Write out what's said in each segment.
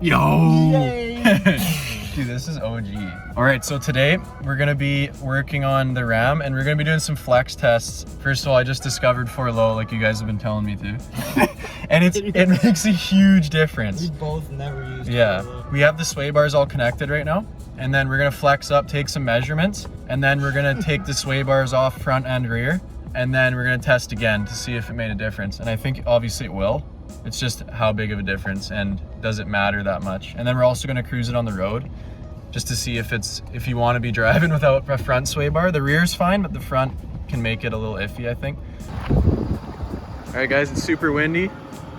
Yo! Yay. Dude, this is OG. All right, so today we're gonna be working on the Ram and we're gonna be doing some flex tests. First of all, I just discovered 4 low, like you guys have been telling me to. And it makes a huge difference. We both never used Yeah, we have the sway bars all connected right now. And then we're gonna flex up, take some measurements, and then we're gonna take the sway bars off front and rear. And then we're gonna test again to see if it made a difference. And I think obviously it will. It's just how big of a difference and does it matter that much? And then we're also gonna cruise it on the road just to see if you wanna be driving without a front sway bar. The rear's fine, but the front can make it a little iffy, I think. All right guys, it's super windy.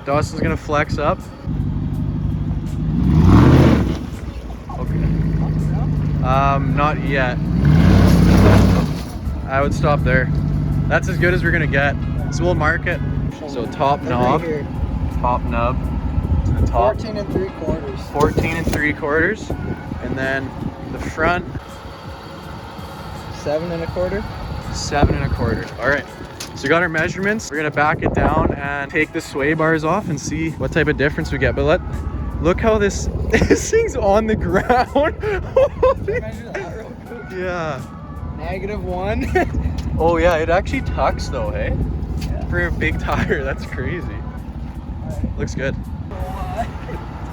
Dawson's gonna flex up. Okay. Not yet. I would stop there. That's as good as we're gonna get. So we'll mark it. So top knob. Right here. Top nub to the top. 14 3/4. 14 3/4. And then the front. 7 1/4. 7 1/4. All right. So we got our measurements. We're gonna back it down and take the sway bars off and see what type of difference we get. But look how this thing's on the ground. Measure that real quick. Yeah. -1. Oh yeah, it actually tucks though, hey? Yeah. For a big tire, that's crazy. Looks good.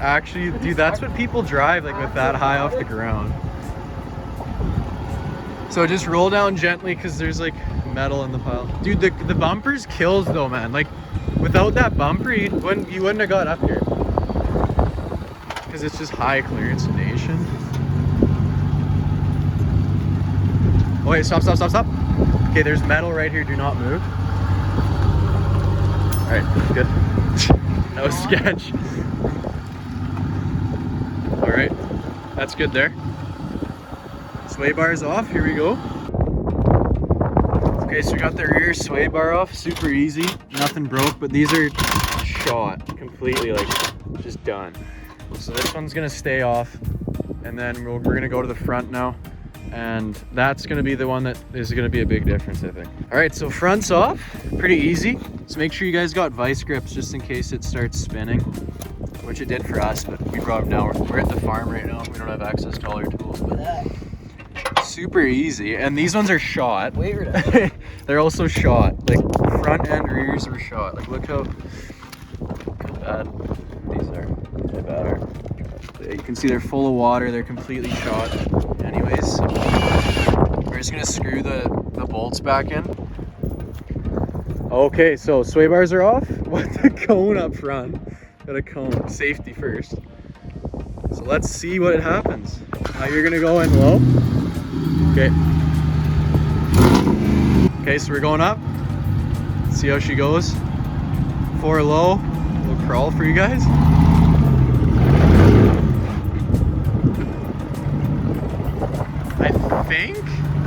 Actually, dude, that's what people drive like with that high off the ground. So just roll down gently because there's like metal in the pile. Dude, the bumpers kills though, man. Like without that bumper, you wouldn't have got up here. Because it's just high clearance nation. Oh wait, stop. Okay, there's metal right here, do not move. All right, good. No sketch. All right, that's good there. Sway bars off, here we go. Okay, so we got the rear sway bar off, super easy, nothing broke, but these are shot completely, like just done. So this one's gonna stay off, and then we're gonna go to the front now, and that's gonna be the one that is gonna be a big difference, I think. All right, so front's off, pretty easy. So make sure you guys got vice grips just in case it starts spinning, which it did for us, but we brought them down. We're at the farm right now. We don't have access to all our tools, but super easy. And these ones are shot. They're also shot. Like front and rears are shot. Like look how bad these are. They're better. You can see they're full of water. They're completely shot. Anyways, so we're just gonna screw the bolts back in. Okay, so sway bars are off. With the cone up front. Got a cone. Safety first. So let's see what happens. You're gonna go in low. Okay. Okay, so we're going up. Let's see how she goes. 4 low. We'll crawl for you guys.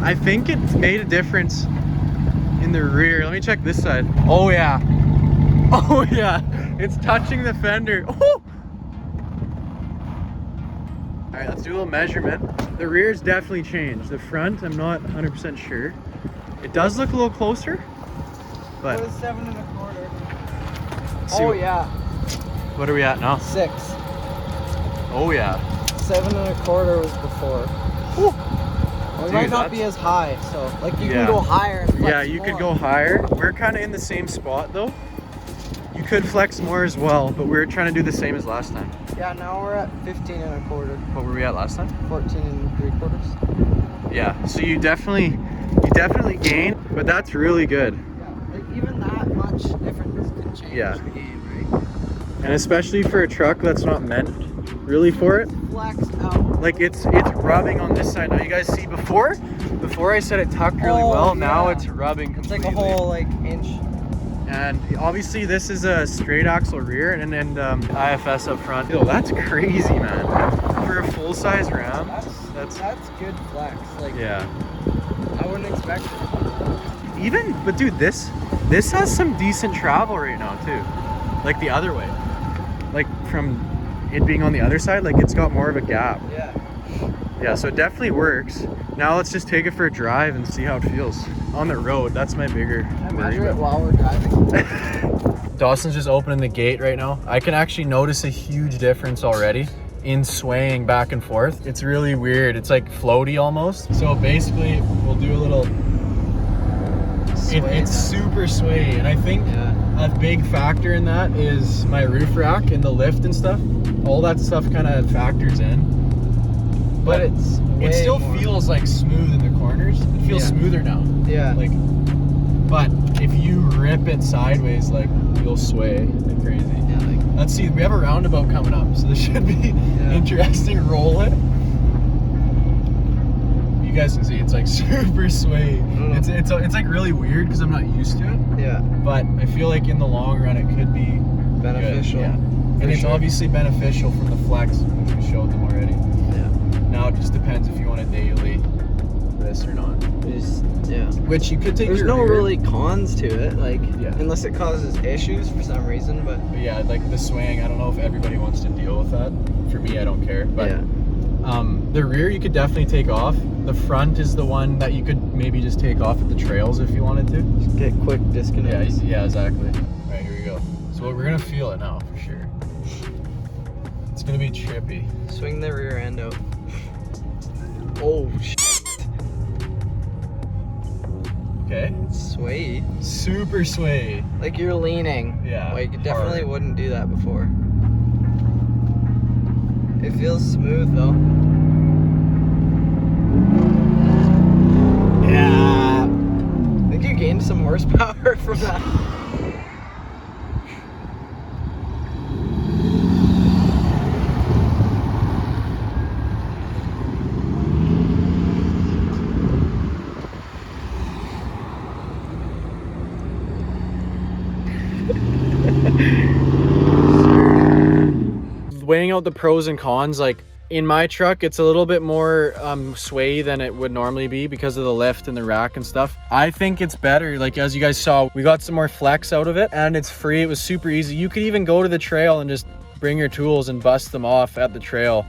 I think it made a difference in the rear. Let me check this side. Oh yeah. Oh yeah. It's touching the fender. Oh! All right, let's do a little measurement. The rear's definitely changed. The front, I'm not 100% sure. It does look a little closer, but. It was 7 1/4. See, Oh yeah. What are we at now? 6. Oh yeah. 7 1/4 was before. Whew. It Dude, might not be that's- as high, so like you Yeah. can go higher. And flex Yeah, you could go more. higher. We're kind of in the same spot though. You could flex more as well, but we're trying to do the same as last time. Yeah, now we're at 15 1/4. What were we at last time? 14 3/4. Yeah, so you definitely gain, but that's really good. Yeah, like even that much difference can change Yeah. the game, right? And especially for a truck that's not meant really for it. Flexed out. Like it's rubbing on this side. Now you guys see before I said it tucked really Oh, well. Now yeah. it's rubbing It's completely. like a whole like inch. And obviously this is a straight axle rear and IFS up front. Yo, that's crazy, man. For a full size Ram, that's good flex. Like yeah. I wouldn't expect it. But dude, this has some decent travel right now too. Like the other way. Like from it being on the other side, like it's got more of a gap. Yeah. Yeah, so it definitely works. Now let's just take it for a drive and see how it feels. On the road, that's my bigger I worry. measure it while we're driving. Dawson's just opening the gate right now. I can actually notice a huge difference already. in swaying back and forth. It's really weird. It's like floaty almost. So basically we'll do a little, it's super sway. And I think a big factor in that is my roof rack and the lift and stuff. All that stuff kind of factors in. But it still feels like smooth in the corners. It feels smoother now. Yeah. Like, but if you rip it sideways, like you'll sway like crazy. Yeah, like, let's see, we have a roundabout coming up, so this should be interesting. Roll it. You guys can see it's like super sway. It's like really weird because I'm not used to it. Yeah. But I feel like in the long run it could be beneficial. Good. Yeah. And it's obviously beneficial from the flex, which we showed them already. Yeah. Now it just depends if you want to daily this or not. Which you could take. There's no really cons to it, like unless it causes issues for some reason. But yeah, like the swaying, I don't know if everybody wants to deal with that. For me, I don't care. But the rear you could definitely take off. The front is the one that you could maybe just take off at the trails if you wanted to. Just get quick disconnects. Yeah, exactly. All right, here we go. So we're gonna feel it now for sure. It's gonna be trippy. Swing the rear end out. Oh shit. Okay. Sway. Super sway. Like you're leaning. Yeah. Like you definitely wouldn't do that before. It feels smooth though. Yeah. I think you gained some horsepower from that. Weighing out the pros and cons, like in my truck it's a little bit more sway than it would normally be because of the lift and the rack and stuff. I think it's better. Like as you guys saw, we got some more flex out of it and it's free. It was super easy. You could even go to the trail and just bring your tools and bust them off at the trail,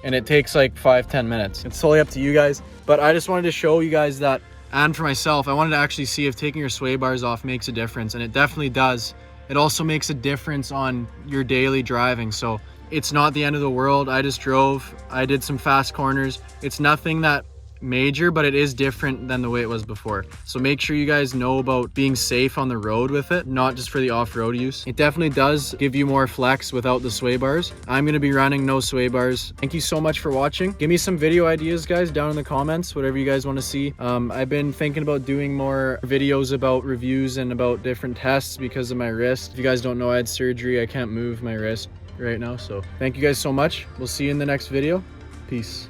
and it takes like 5-10 minutes. It's totally up to you guys, but I just wanted to show you guys that, and for myself, I wanted to actually see if taking your sway bars off makes a difference, and it definitely does. It also makes a difference on your daily driving, so it's not the end of the world. I just drove, I did some fast corners. It's nothing that major, but it is different than the way it was before. So make sure you guys know about being safe on the road with it, not just for the off-road use. It definitely does give you more flex without the sway bars. I'm gonna be running no sway bars. Thank you so much for watching. Give me some video ideas, guys, down in the comments, whatever you guys wanna see. I've been thinking about doing more videos about reviews and about different tests because of my wrist. If you guys don't know, I had surgery. I can't move my wrist right now. So thank you guys so much. We'll see you in the next video. Peace.